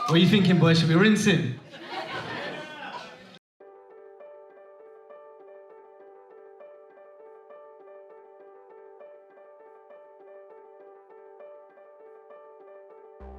What are you thinking, boy? Should we rinse him?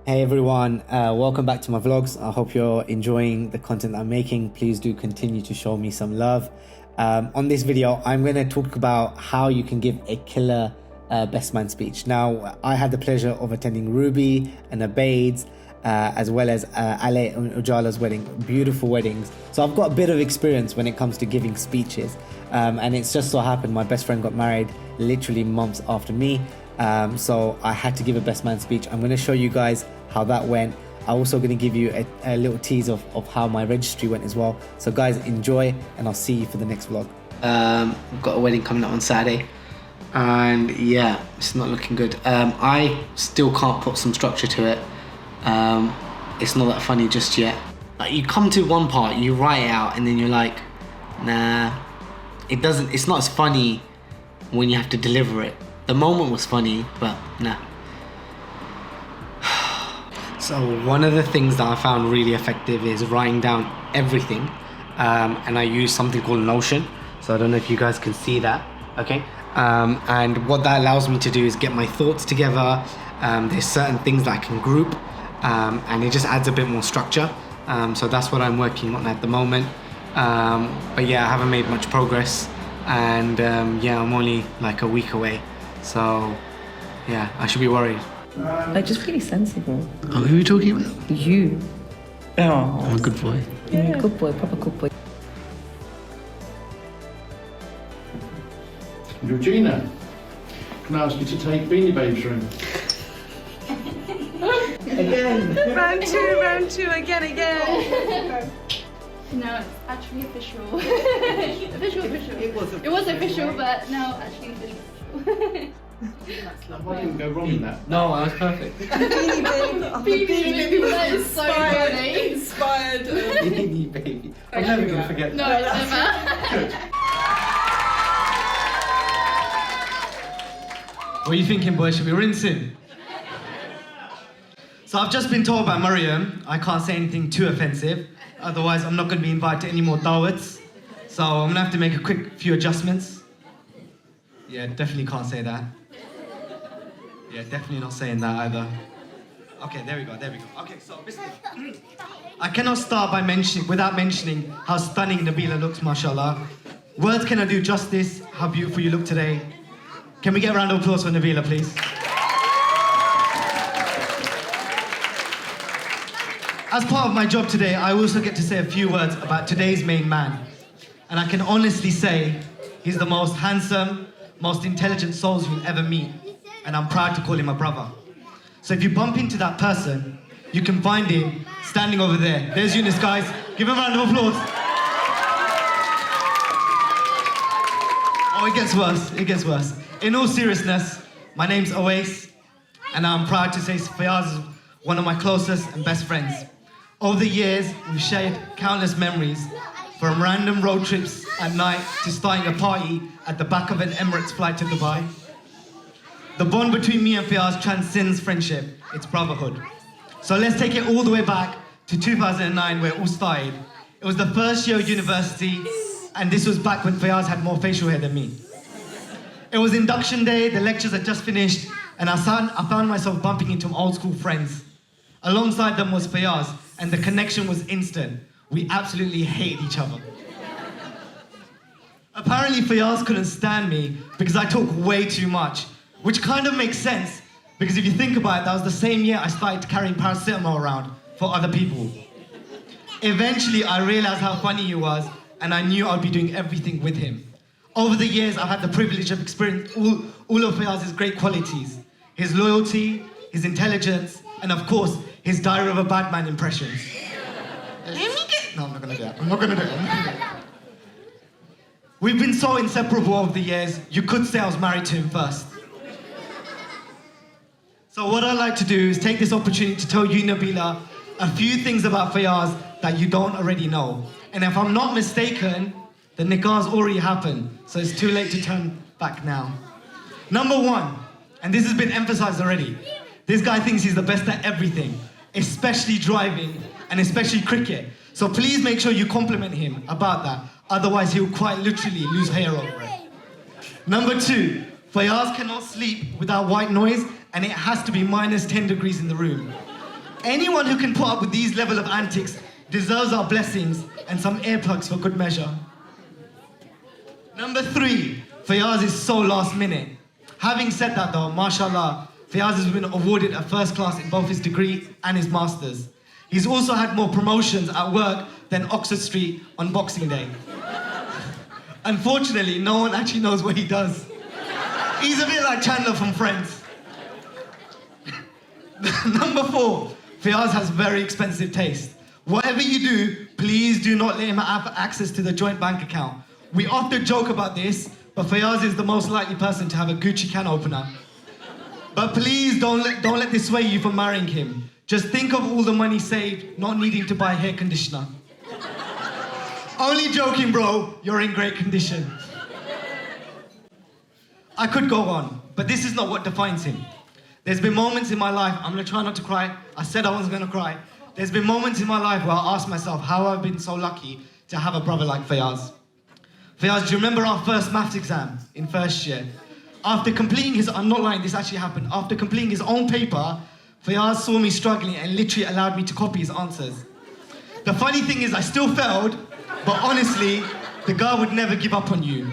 Hey everyone, welcome back to my vlogs. I hope you're enjoying the content that I'm making. Please do continue to show me some love. On this video, I'm going to talk about how you can give a killer best man speech. Now, I had the pleasure of attending Ruby and Abade's as well as Ale and Ujala's wedding, beautiful weddings. So I've got a bit of experience when it comes to giving speeches. And it's just so happened my best friend got married literally months after me. So I had to give a best man speech. I'm going to show you guys how that went. I'm also going to give you a little tease of how my registry went as well. So guys, enjoy, and I'll see you for the next vlog. We've got a wedding coming up on Saturday, and yeah, it's not looking good. I still can't put some structure to it. It's not that funny just yet. Like, you come to one part, you write it out, and then you're like, nah, it's not as funny when you have to deliver it. The moment was funny, but nah. So one of the things that I found really effective is writing down everything, and I use something called Notion. So I don't know if you guys can see that, okay? And what that allows me to do is get my thoughts together. There's certain things that I can group, and it just adds a bit more structure. So that's what I'm working on at the moment. But yeah, I haven't made much progress, and yeah, I'm only like a week away. So yeah, I should be worried. Like, just really sensible. Oh, who are you talking about? You. Oh. I'm a good boy. Yeah. Good boy, proper good boy. Georgina, can I ask you to take Beanie Babe's room? Again. round two, again. No, it's actually official. official. It was official, but no, actually official. What didn't go wrong in that? No, that was perfect. Beanie Baby, that is so funny. Inspired. Beanie Baby. I'm never going to forget No, that. never. Good. What are you thinking, boy? Should we rinse him? So I've just been told by Mariam I can't say anything too offensive, otherwise I'm not going to be invited to any more dawats. So I'm going to have to make a quick few adjustments. Yeah, definitely can't say that. Yeah, definitely not saying that either. Okay, there we go. Okay, so I cannot start without mentioning how stunning Nabila looks, mashallah. Words cannot do justice how beautiful you look today. Can we get a round of applause for Nabila, please? As part of my job today, I also get to say a few words about today's main man. And I can honestly say he's the most handsome, most intelligent souls you'll ever meet. And I'm proud to call him a brother. So if you bump into that person, you can find him standing over there. There's Yunus, guys. Give him a round of applause. Oh, it gets worse. In all seriousness, my name's Awais, and I'm proud to say Fayaz is one of my closest and best friends. Over the years, we've shared countless memories, from random road trips at night to starting a party at the back of an Emirates flight to Dubai. The bond between me and Fayaz transcends friendship, it's brotherhood. So let's take it all the way back to 2009, where it all started. It was the first year of university, and this was back when Fayaz had more facial hair than me. It was induction day, the lectures had just finished, and I found myself bumping into old school friends. Alongside them was Fayaz, and the connection was instant. We absolutely hated each other. Apparently Fayaz couldn't stand me because I talk way too much, which kind of makes sense, because if you think about it, that was the same year I started carrying paracetamol around for other people. Eventually, I realized how funny he was, and I knew I'd be doing everything with him. Over the years, I've had the privilege of experiencing all of Fayaz's great qualities. His loyalty, his intelligence, and of course, his Diary of a Bad Man impressions. No, I'm not gonna do that. We've been so inseparable over the years, you could say I was married to him first. So what I'd like to do is take this opportunity to tell you, Nabila, a few things about Fayaz that you don't already know. And if I'm not mistaken, the nikah's already happened, so it's too late to turn back now. Number one, and this has been emphasized already, this guy thinks he's the best at everything. especially driving and especially cricket. So please make sure you compliment him about that. Otherwise, he'll quite literally lose hair over it. Number 2, Fayaz cannot sleep without white noise, and it has to be minus 10 degrees in the room. Anyone who can put up with these level of antics deserves our blessings and some earplugs for good measure. Number 3, Fayaz is so last minute. Having said that though, mashallah, Fayaz has been awarded a first class in both his degree and his masters. He's also had more promotions at work than Oxford Street on Boxing Day. Unfortunately, no one actually knows what he does. He's a bit like Chandler from Friends. Number 4, Fayaz has very expensive taste. Whatever you do, please do not let him have access to the joint bank account. We often joke about this, but Fayaz is the most likely person to have a Gucci can opener. But please don't let this sway you from marrying him. Just think of all the money saved, not needing to buy hair conditioner. Only joking, bro. You're in great condition. I could go on, but this is not what defines him. There's been moments in my life, I'm gonna try not to cry. I said I wasn't gonna cry. There's been moments in my life where I ask myself how I've been so lucky to have a brother like Fayaz. Fayaz, do you remember our first maths exam in first year? After completing his, I'm not lying, this actually happened. After completing his own paper, Fayaz saw me struggling and literally allowed me to copy his answers. The funny thing is I still failed, but honestly, the guy would never give up on you.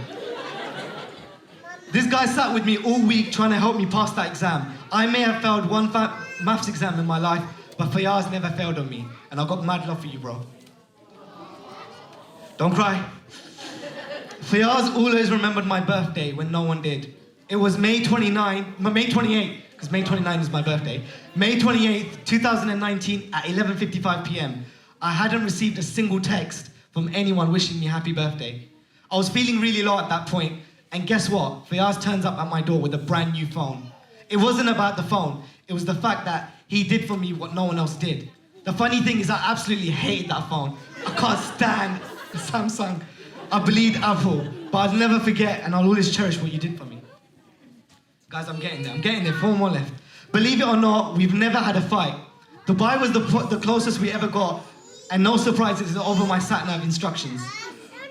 This guy sat with me all week trying to help me pass that exam. I may have failed one maths exam in my life, but Fayaz never failed on me. And I've got mad love for you, bro. Don't cry. Fayaz always remembered my birthday when no one did. It was May 28th, because May 29 is my birthday. May 28th, 2019 at 11:55 p.m. I hadn't received a single text from anyone wishing me happy birthday. I was feeling really low at that point, and guess what? Fayaz turns up at my door with a brand new phone. It wasn't about the phone, it was the fact that he did for me what no one else did. The funny thing is I absolutely hated that phone. I can't stand Samsung. I bleed Apple, but I'll never forget and I'll always cherish what you did for me. Guys, I'm getting there, 4 more left. Believe it or not, we've never had a fight. Dubai was the closest we ever got, and no surprises over my sat-nav instructions.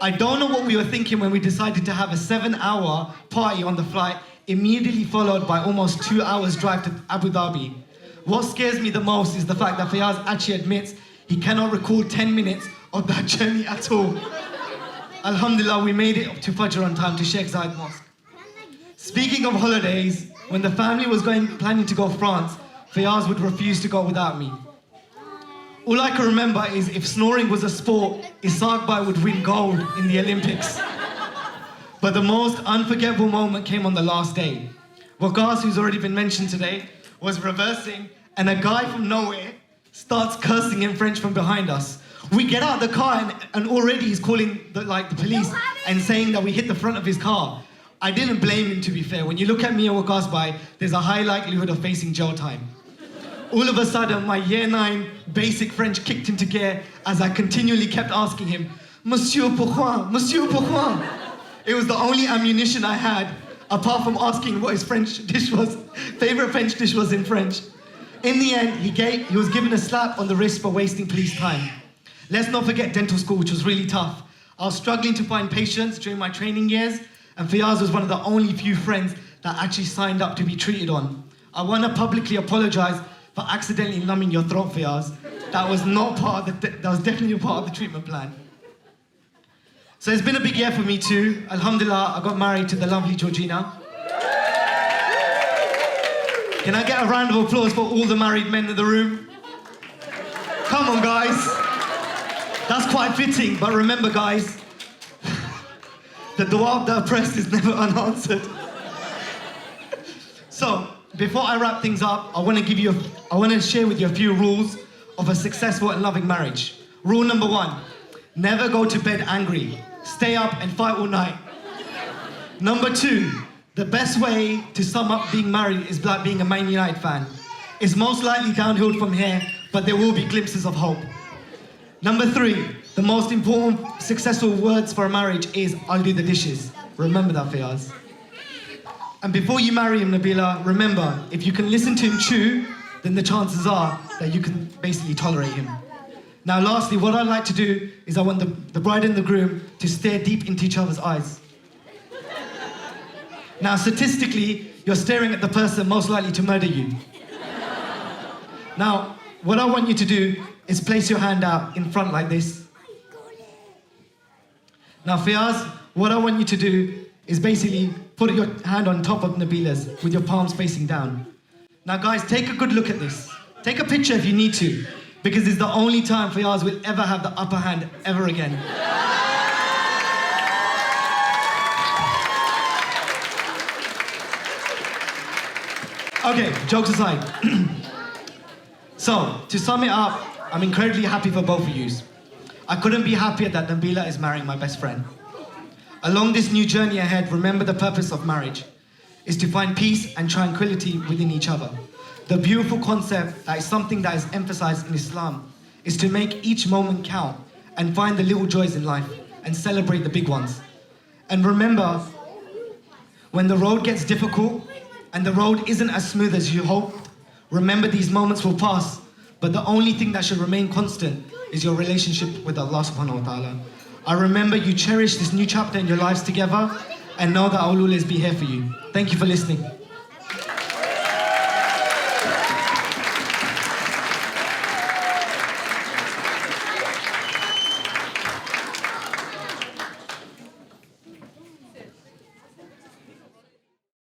I don't know what we were thinking when we decided to have a 7-hour party on the flight, immediately followed by almost 2 hours drive to Abu Dhabi. What scares me the most is the fact that Fayaz actually admits he cannot recall 10 minutes of that journey at all. Alhamdulillah, we made it to Fajr on time to Sheikh Zayed Mosque. Speaking of holidays, when the family was planning to go to France, Fayaz would refuse to go without me. All I can remember is if snoring was a sport, Isagbai would win gold in the Olympics. But the most unforgettable moment came on the last day. Waqas, who's already been mentioned today, was reversing, and a guy from nowhere starts cursing in French from behind us. We get out of the car and already he's calling the police and saying that we hit the front of his car. I didn't blame him, to be fair. When you look at me and Waqas by, there's a high likelihood of facing jail time. All of a sudden, my year 9 basic French kicked into gear as I continually kept asking him, Monsieur, pourquoi? Monsieur, pourquoi? It was the only ammunition I had, apart from asking what his French dish was, favorite French dish was in French. In the end, he was given a slap on the wrist for wasting police time. Let's not forget dental school, which was really tough. I was struggling to find patients during my training years, and Fayaz was one of the only few friends that actually signed up to be treated on. I want to publicly apologize for accidentally numbing your throat, Fayaz. That was definitely part of the treatment plan. So it's been a big year for me too. Alhamdulillah, I got married to the lovely Georgina. Can I get a round of applause for all the married men in the room? Come on, guys. That's quite fitting, but remember, guys, the dua of the oppressed is never unanswered. So, before I wrap things up, I want to share with you a few rules of a successful and loving marriage. Rule number 1, never go to bed angry. Stay up and fight all night. Number 2, the best way to sum up being married is like being a Man United fan. It's most likely downhill from here, but there will be glimpses of hope. Number 3, the most important successful words for a marriage is, I'll do the dishes. Remember that, Fayaz. And before you marry him, Nabila, remember, if you can listen to him chew, then the chances are that you can basically tolerate him. Now, lastly, what I'd like to do is I want the bride and the groom to stare deep into each other's eyes. Now, statistically, you're staring at the person most likely to murder you. Now, what I want you to do is place your hand out in front like this. Now, Fiaz, what I want you to do is basically put your hand on top of Nabila's with your palms facing down. Now, guys, take a good look at this. Take a picture if you need to, because it's the only time Fiaz will ever have the upper hand ever again. Okay, jokes aside. So, to sum it up, I'm incredibly happy for both of you. I couldn't be happier that Nabila is marrying my best friend. Along this new journey ahead, remember the purpose of marriage is to find peace and tranquility within each other. The beautiful concept that is something that is emphasized in Islam is to make each moment count and find the little joys in life and celebrate the big ones. And remember, when the road gets difficult and the road isn't as smooth as you hoped, remember these moments will pass, but the only thing that should remain constant is your relationship with Allah subhanahu wa ta'ala. I remember you cherish this new chapter in your lives together and know that I will always be here for you. Thank you for listening.